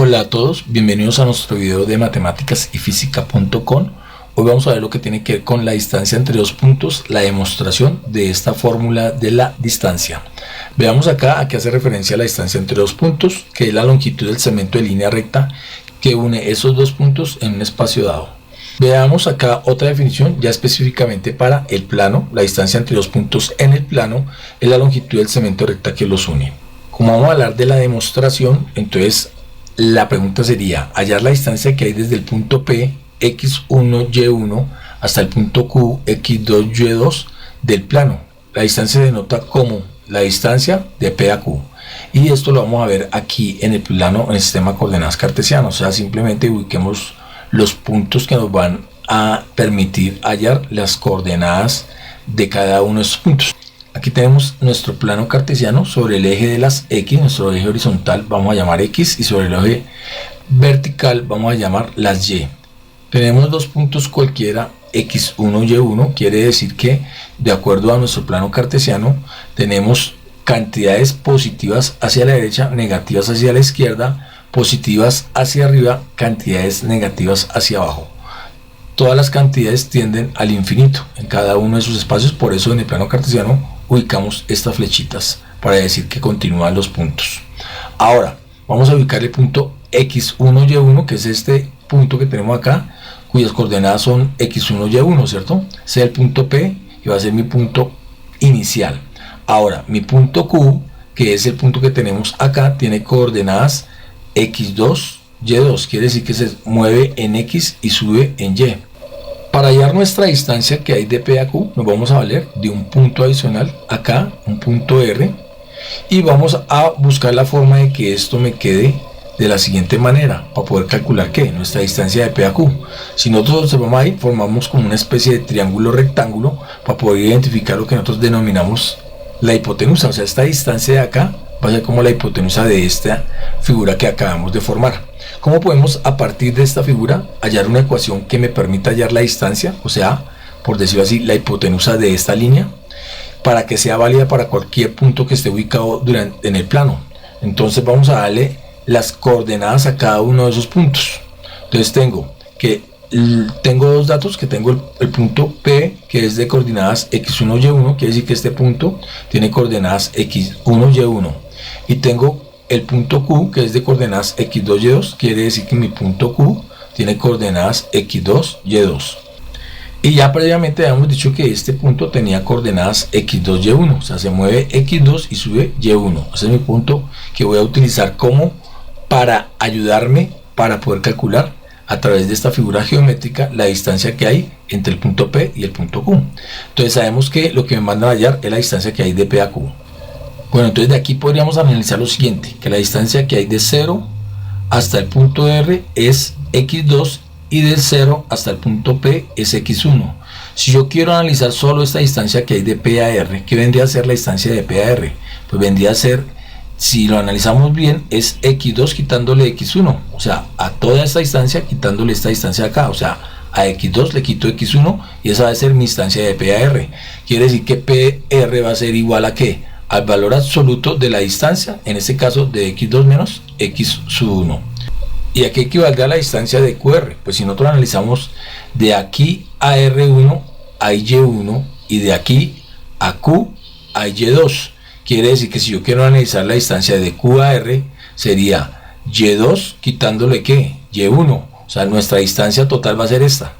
Hola a todos, bienvenidos a nuestro video de matemáticas y física.com. Hoy vamos a ver lo que tiene que ver con la distancia entre dos puntos, la demostración de esta fórmula de la distancia. Veamos acá a qué hace referencia la distancia entre dos puntos, que es la longitud del segmento de línea recta que une esos dos puntos en un espacio dado. Veamos acá otra definición ya específicamente para el plano. La distancia entre dos puntos en el plano es la longitud del segmento recta que los une. Como vamos a hablar de la demostración, entonces la pregunta sería hallar la distancia que hay desde el punto P, x1, y1 hasta el punto Q, x2, y2 del plano. La distancia se denota como la distancia de P a Q. Y esto lo vamos a ver aquí en el plano, en el sistema de coordenadas cartesiano. O sea, simplemente ubiquemos los puntos que nos van a permitir hallar las coordenadas de cada uno de estos puntos. Aquí tenemos nuestro plano cartesiano. Sobre el eje de las X, nuestro eje horizontal vamos a llamar X, y sobre el eje vertical vamos a llamar las Y. Tenemos dos puntos cualquiera, X1 y Y1, quiere decir que de acuerdo a nuestro plano cartesiano tenemos cantidades positivas hacia la derecha, negativas hacia la izquierda, positivas hacia arriba, cantidades negativas hacia abajo. Todas las cantidades tienden al infinito en cada uno de sus espacios, por eso en el plano cartesiano ubicamos estas flechitas para decir que continúan los puntos. Ahora vamos a ubicar el punto x1 y1, que es este punto que tenemos acá, cuyas coordenadas son x1 y1, ¿cierto? Ese es el punto P y va a ser mi punto inicial. Ahora mi punto Q, que es el punto que tenemos acá, tiene coordenadas x2, y2, quiere decir que se mueve en x y sube en y. Para hallar nuestra distancia que hay de P a Q, nos vamos a valer de un punto adicional acá, un punto R, y vamos a buscar la forma de que esto me quede de la siguiente manera, para poder calcular ¿qué? Nuestra distancia de P a Q. Si nosotros observamos ahí, formamos como una especie de triángulo rectángulo para poder identificar lo que nosotros denominamos la hipotenusa. O sea, esta distancia de acá va a ser como la hipotenusa de esta figura que acabamos de formar. ¿Cómo podemos a partir de esta figura hallar una ecuación que me permita hallar la distancia? O sea, por decirlo así, la hipotenusa de esta línea, para que sea válida para cualquier punto que esté ubicado en el plano. Entonces vamos a darle las coordenadas a cada uno de esos puntos. Entonces tengo dos datos, que tengo el punto P, que es de coordenadas x1 y1, quiere decir que este punto tiene coordenadas x1 y1, y tengo el punto Q, que es de coordenadas x2 y2, quiere decir que mi punto Q tiene coordenadas x2 y2. Y ya previamente habíamos dicho que este punto tenía coordenadas x2 y1, o sea, se mueve x2 y sube y1. Ese es mi punto que voy a utilizar como para ayudarme para poder calcular a través de esta figura geométrica la distancia que hay entre el punto P y el punto Q. Entonces sabemos que lo que me mandan a hallar es la distancia que hay de P a Q. Bueno, entonces de aquí podríamos analizar lo siguiente, que la distancia que hay de 0 hasta el punto R es x2 y de 0 hasta el punto P es x1. Si yo quiero analizar solo esta distancia que hay de P a R, ¿qué vendría a ser la distancia de P a R? Pues vendría a ser, si lo analizamos bien, es x2 quitándole x1, o sea, a toda esta distancia quitándole esta distancia de acá, o sea, a x2 le quito x1 y esa va a ser mi distancia de P a R. Quiere decir que PR va a ser igual a ¿qué? Al valor absoluto de la distancia, en este caso de x2 menos x sub 1. ¿Y a qué equivaldrá la distancia de QR? Pues si nosotros analizamos de aquí a R1 hay y1 y de aquí a Q hay y2. Quiere decir que si yo quiero analizar la distancia de Q a R, sería y2 quitándole ¿qué? y1. O sea, nuestra distancia total va a ser esta.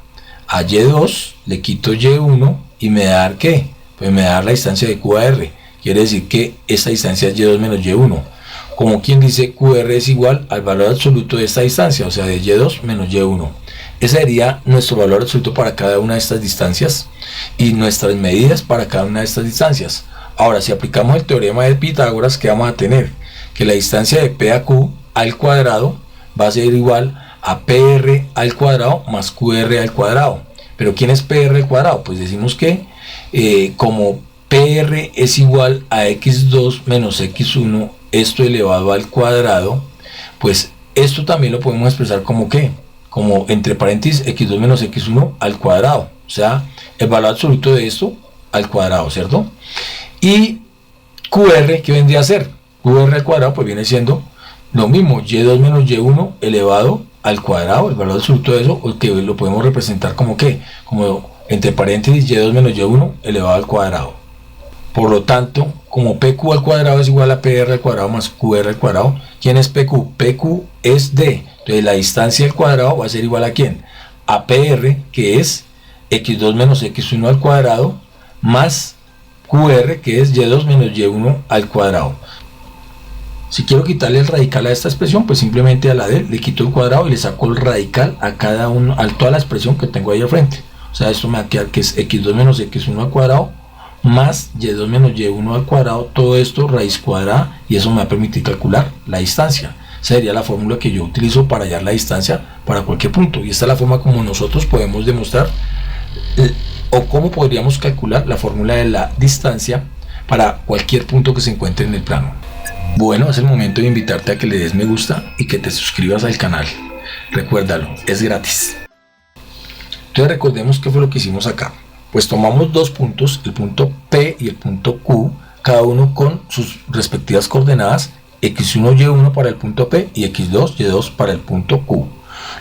A y2 le quito y1 y me da ¿qué? Pues me da la distancia de Q a R. Quiere decir que esta distancia es y2 menos y1. Como quien dice, QR es igual al valor absoluto de esta distancia, o sea, de y2 menos y1. Ese sería nuestro valor absoluto para cada una de estas distancias y nuestras medidas para cada una de estas distancias. Ahora, si aplicamos el teorema de Pitágoras, ¿qué vamos a tener? Que la distancia de P a Q al cuadrado va a ser igual a PR al cuadrado más QR al cuadrado. ¿Pero quién es PR al cuadrado? Pues decimos que como PR es igual a x2 menos x1, esto elevado al cuadrado, pues esto también lo podemos expresar como ¿qué? Como entre paréntesis x2 menos x1 al cuadrado, o sea, el valor absoluto de esto al cuadrado, ¿cierto? Y QR, ¿qué vendría a ser? QR al cuadrado pues viene siendo Lo mismo, y2 menos y1 elevado al cuadrado, el valor absoluto de eso, que lo podemos representar como ¿qué? Como entre paréntesis y2 menos y1 elevado al cuadrado. Por lo tanto, como pq al cuadrado es igual a pr al cuadrado más qr al cuadrado, ¿quién es pq? Pq es d, entonces la distancia al cuadrado va a ser igual a ¿quién? A pr, que es x2 menos x1 al cuadrado, más qr, que es y2 menos y1 al cuadrado. Si quiero quitarle el radical a esta expresión, pues simplemente a la d le quito el cuadrado y le saco el radical a cada uno, a toda la expresión que tengo ahí al frente. O sea, esto me va a quedar que es x2 menos x1 al cuadrado más y2 menos y1 al cuadrado, todo esto raíz cuadrada, y eso me va a permitir calcular la distancia. Esa sería la fórmula que yo utilizo para hallar la distancia para cualquier punto, y esta es la forma como nosotros podemos demostrar o cómo podríamos calcular la fórmula de la distancia para cualquier punto que se encuentre en el plano. Bueno, es el momento de invitarte a que le des me gusta y que te suscribas al canal. Recuérdalo, es gratis. Entonces recordemos qué fue lo que hicimos acá. Pues tomamos dos puntos, el punto P y el punto Q, cada uno con sus respectivas coordenadas, x1, y1 para el punto P y x2, y2 para el punto Q.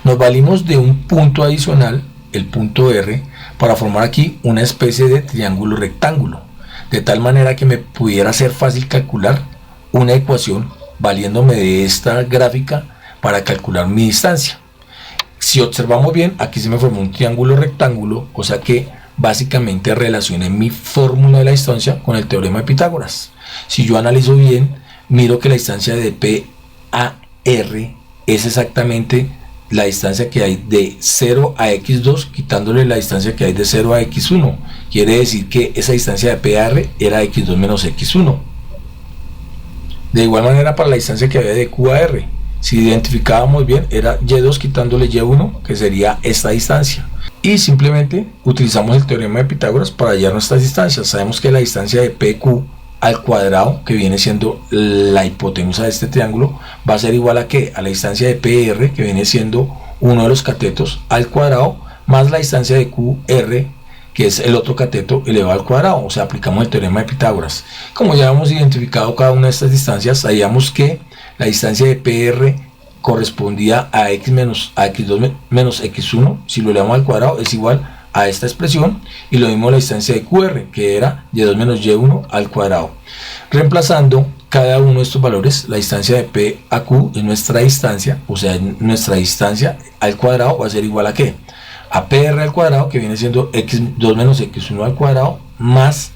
Nos valimos de un punto adicional, el punto R, para formar aquí una especie de triángulo rectángulo, de tal manera que me pudiera ser fácil calcular una ecuación valiéndome de esta gráfica para calcular mi distancia. Si observamos bien, aquí se me formó un triángulo rectángulo, o sea que básicamente relacioné mi fórmula de la distancia con el teorema de Pitágoras. Si yo analizo bien, miro que la distancia de P a R es exactamente la distancia que hay de 0 a x2, quitándole la distancia que hay de 0 a x1. Quiere decir que esa distancia de P a R era x2 menos x1. De igual manera para la distancia que había de Q a R, si identificábamos bien, era y2 quitándole y1, que sería esta distancia. Y simplemente utilizamos el teorema de Pitágoras para hallar nuestras distancias. Sabemos que la distancia de PQ al cuadrado, que viene siendo la hipotenusa de este triángulo, va a ser igual a ¿qué? A la distancia de PR, que viene siendo uno de los catetos, al cuadrado, más la distancia de QR, que es el otro cateto elevado al cuadrado. O sea, aplicamos el teorema de Pitágoras. Como ya hemos identificado cada una de estas distancias, sabíamos que la distancia de PR correspondía a x2 menos x1, si lo elevamos al cuadrado es igual a esta expresión, y lo mismo la distancia de QR, que era y2 menos y1 al cuadrado. Reemplazando cada uno de estos valores, la distancia de P a Q es nuestra distancia, o sea, nuestra distancia al cuadrado va a ser igual a ¿qué? A PR al cuadrado, que viene siendo x2 menos x1 al cuadrado, más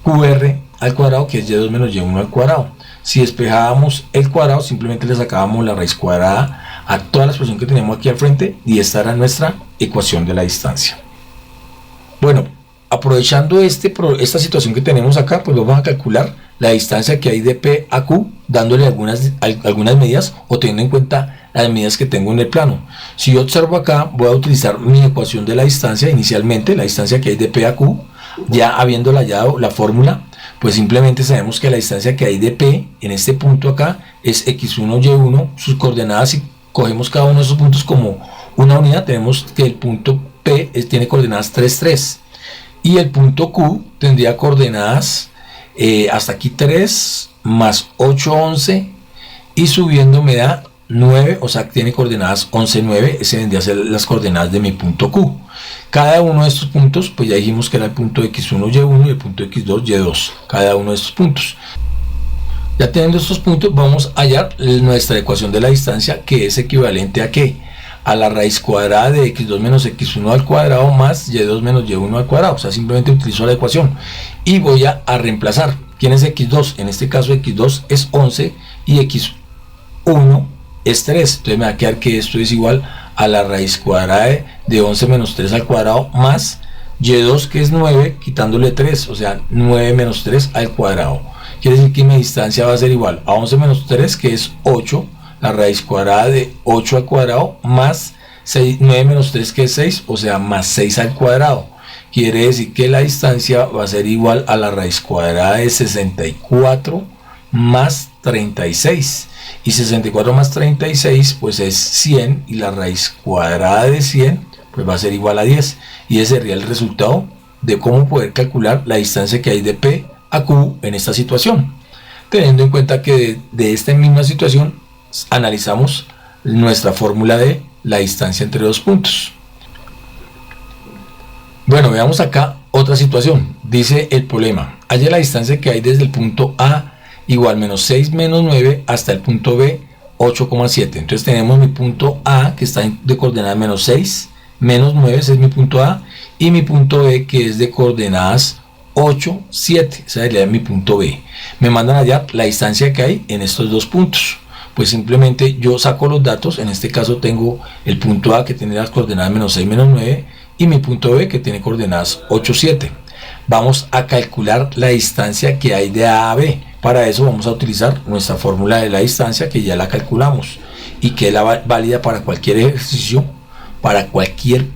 QR al cuadrado, que es y2 menos y1 al cuadrado. Si despejábamos el cuadrado, simplemente le sacábamos la raíz cuadrada a toda la expresión que tenemos aquí al frente, y esta era nuestra ecuación de la distancia. Bueno, aprovechando esta situación que tenemos acá, pues vamos a calcular la distancia que hay de P a Q, dándole algunas medidas o teniendo en cuenta las medidas que tengo en el plano. Si yo observo acá, voy a utilizar mi ecuación de la distancia, inicialmente la distancia que hay de P a Q, ya habiéndola hallado la fórmula, pues simplemente sabemos que la distancia que hay de P en este punto acá es x1, y1, sus coordenadas. Si cogemos cada uno de esos puntos como una unidad, tenemos que el punto P tiene coordenadas 3, 3, y el punto Q tendría coordenadas hasta aquí 3 más 8, 11, y subiendo me da 9, o sea que tiene coordenadas 11, 9, ese vendría a ser las coordenadas de mi punto Q. Cada uno de estos puntos, pues ya dijimos que era el punto x1, y1 y el punto x2, y2, cada uno de estos puntos. Ya teniendo estos puntos, vamos a hallar nuestra ecuación de la distancia, que es equivalente a ¿qué? A la raíz cuadrada de x2 menos x1 al cuadrado más y2 menos y1 al cuadrado. O sea, simplemente utilizo la ecuación y voy a reemplazar. ¿Quién es x2? En este caso x2 es 11 y x1 es 3. Entonces me va a quedar que esto es igual a la raíz cuadrada de 11 menos 3 al cuadrado más y2, que es 9, quitándole 3, o sea 9 menos 3 al cuadrado. Quiere decir que mi distancia va a ser igual a 11 menos 3, que es 8, la raíz cuadrada de 8 al cuadrado, más 9 menos 3, que es 6, o sea más 6 al cuadrado. Quiere decir que la distancia va a ser igual a la raíz cuadrada de 64 más 36. Y 64 más 36 pues es 100, y la raíz cuadrada de 100 pues va a ser igual a 10, y ese sería el resultado de cómo poder calcular la distancia que hay de P a Q en esta situación. teniendo en cuenta que de esta misma situación analizamos nuestra fórmula de la distancia entre dos puntos. Bueno, veamos acá otra situación. Dice el problema: halla la distancia que hay desde el punto A igual menos 6 menos 9 hasta el punto B 8,7. Entonces tenemos mi punto A que está de coordenadas menos 6 menos 9, ese es mi punto A, y mi punto B que es de coordenadas 8, 7, esa sería mi punto B. Me mandan allá la distancia que hay en estos dos puntos. Pues simplemente yo saco los datos. En este caso tengo el punto A que tiene las coordenadas menos 6 menos 9 y mi punto B que tiene coordenadas 8, 7. Vamos a calcular la distancia que hay de A a B. Para eso vamos a utilizar nuestra fórmula de la distancia, que ya la calculamos y que es la válida para cualquier ejercicio, para cualquier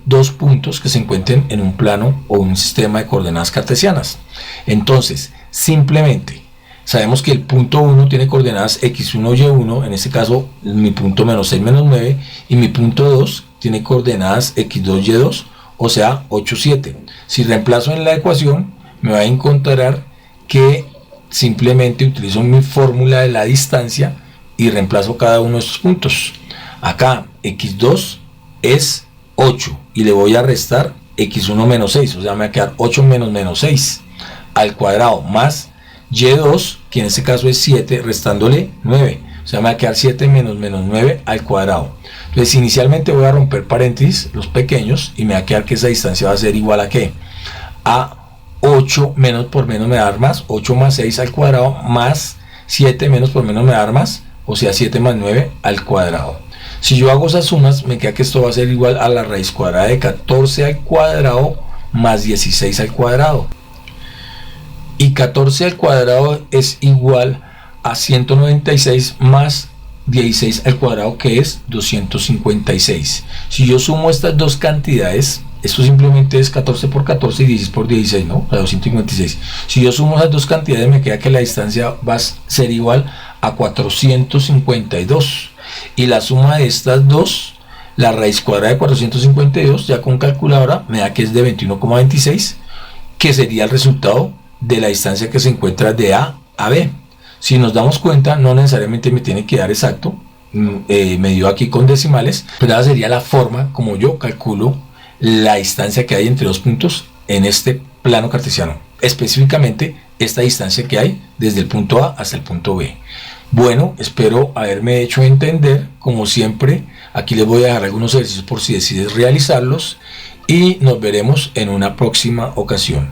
dos puntos que se encuentren en un plano o un sistema de coordenadas cartesianas. Entonces, simplemente sabemos que el punto 1 tiene coordenadas x1, y1, en este caso mi punto menos 6 menos 9, y mi punto 2 tiene coordenadas x2, y2, o sea 8, 7. Si reemplazo en la ecuación, me va a encontrar que simplemente utilizo mi fórmula de la distancia y reemplazo cada uno de estos puntos. Acá x2 es 8 y le voy a restar x1 menos 6, o sea me va a quedar 8 menos 6 al cuadrado, más y2, que en este caso es 7, restándole 9, o sea me va a quedar 7 menos 9 al cuadrado. Entonces inicialmente voy a romper paréntesis, los pequeños, y me va a quedar que esa distancia va a ser igual a ¿qué? A 8 menos por menos me va a dar más, 8 más 6 al cuadrado, más 7 menos por menos me va a dar más, o sea 7 más 9 al cuadrado. Si yo hago esas sumas, me queda que esto va a ser igual a la raíz cuadrada de 14 al cuadrado más 16 al cuadrado. Y 14 al cuadrado es igual a 196 más 16 al cuadrado, que es 256. Si yo sumo estas dos cantidades, esto simplemente es 14 por 14 y 16 por 16, ¿no? O sea, 256. Si yo sumo esas dos cantidades, me queda que la distancia va a ser igual a 452. Y la suma de estas dos, la raíz cuadrada de 452, ya con calculadora, me da que es de 21,26, que sería el resultado de la distancia que se encuentra de A a B. Si nos damos cuenta, no necesariamente me tiene que dar exacto, me dio aquí con decimales, pero esa sería la forma como yo calculo la distancia que hay entre dos puntos en este plano cartesiano, específicamente esta distancia que hay desde el punto A hasta el punto B. Bueno, espero haberme hecho entender. Como siempre, aquí les voy a dejar algunos ejercicios por si decides realizarlos, y nos veremos en una próxima ocasión.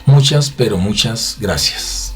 Muchas, pero muchas gracias.